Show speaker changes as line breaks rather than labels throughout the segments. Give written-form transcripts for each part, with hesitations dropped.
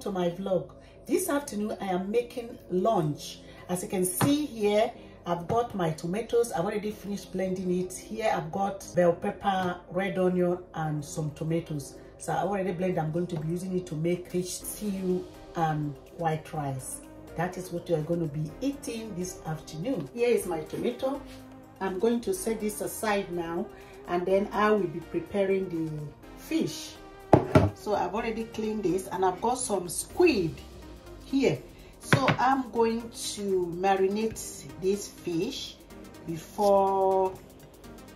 to my vlog. This afternoon I am making lunch. As you can see here, I've got my tomatoes. I've already finished blending it. Here I've got bell pepper, red onion, and some tomatoes. So I already blended. I'm going to be using it to make fish stew and white rice. That is what you are going to be eating this afternoon. Here is my tomato. I'm going to set this aside now, and then I will be preparing the fish. So I've already cleaned this, and I've got some squid here. So I'm going to marinate this fish before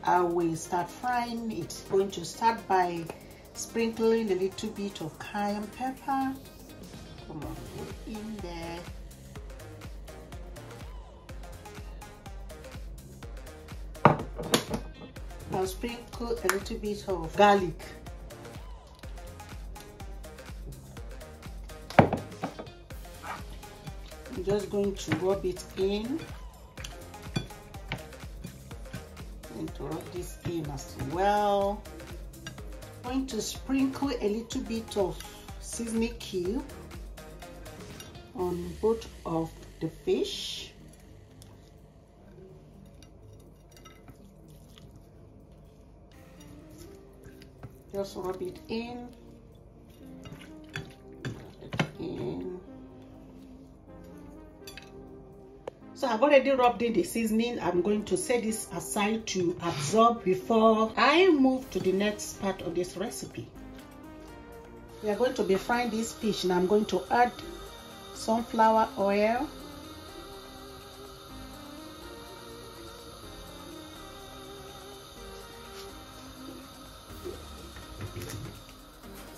I will start frying it. I'm going to start by sprinkling a little bit of cayenne pepper. Come on, put in there. I'll sprinkle a little bit of garlic. I'm just going to rub it in. I'm going to rub this in as well. I'm going to sprinkle a little bit of seasoning cube on both of the fish. Just rub it in. So I've already rubbed in the seasoning. I'm going to set this aside to absorb before I move to the next part of this recipe. We are going to be frying this fish, and I'm going to add sunflower oil.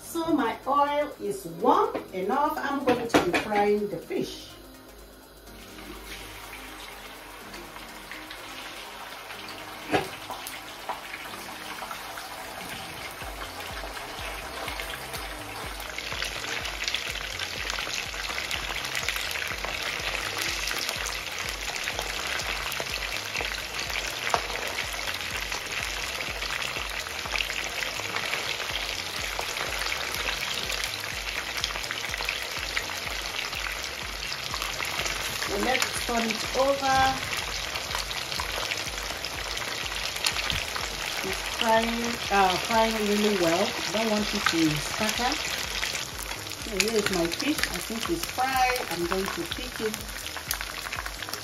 So my oil is warm enough. I'm going to be frying the fish. Let's turn it over. It's frying really well. Don't want it to scatter. So here is my fish. I think it's fried. I'm going to pick it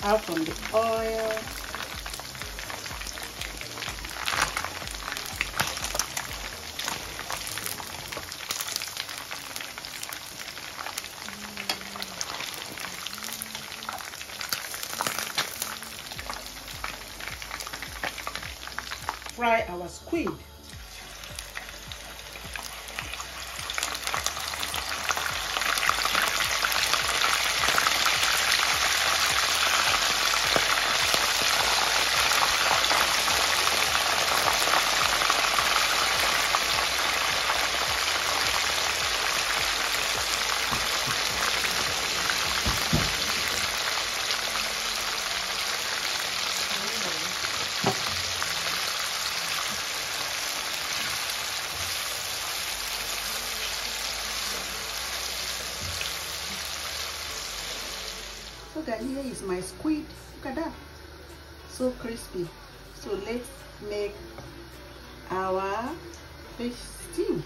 out from the oil. Fry our squid. So that here is my squid. Look at that, so crispy. So let's make our fish stew.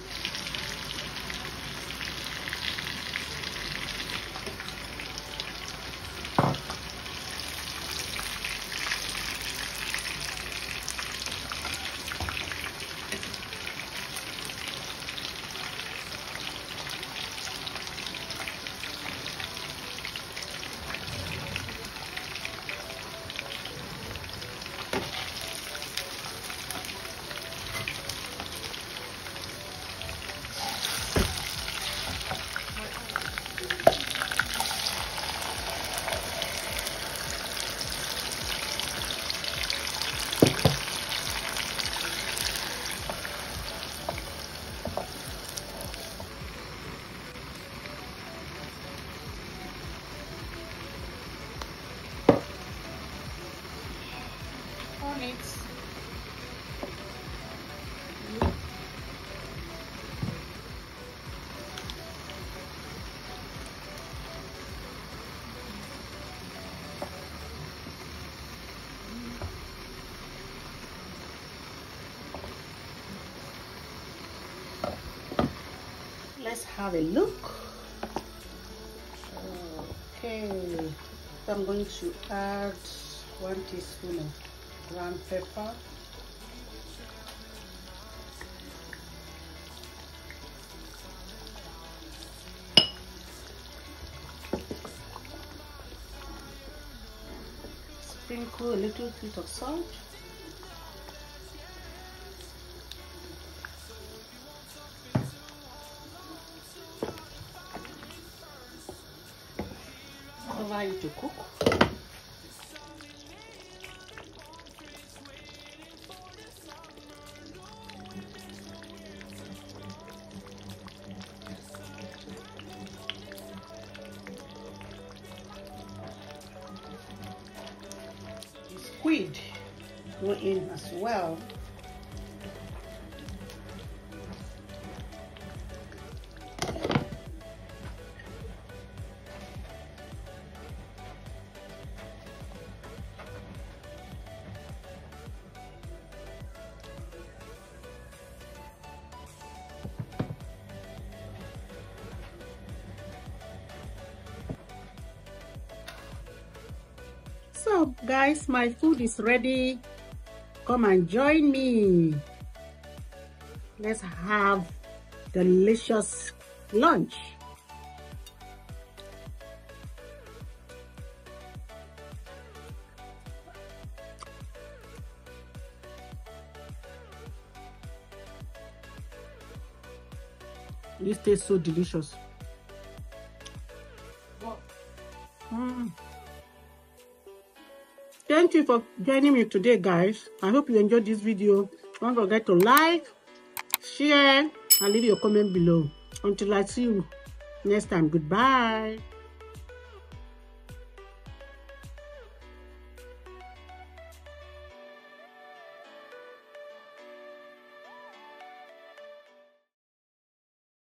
have a look. Okay, so I'm going to add 1 teaspoon of ground pepper. Sprinkle a little bit of salt. Cover it to cook. Squid go in as well. So guys, my food is ready. Come and join me. Let's have delicious lunch. This tastes so delicious. Thank you for joining me today, guys. I hope you enjoyed this video. Don't forget to like, share, and leave your comment below. Until I see you next time, goodbye.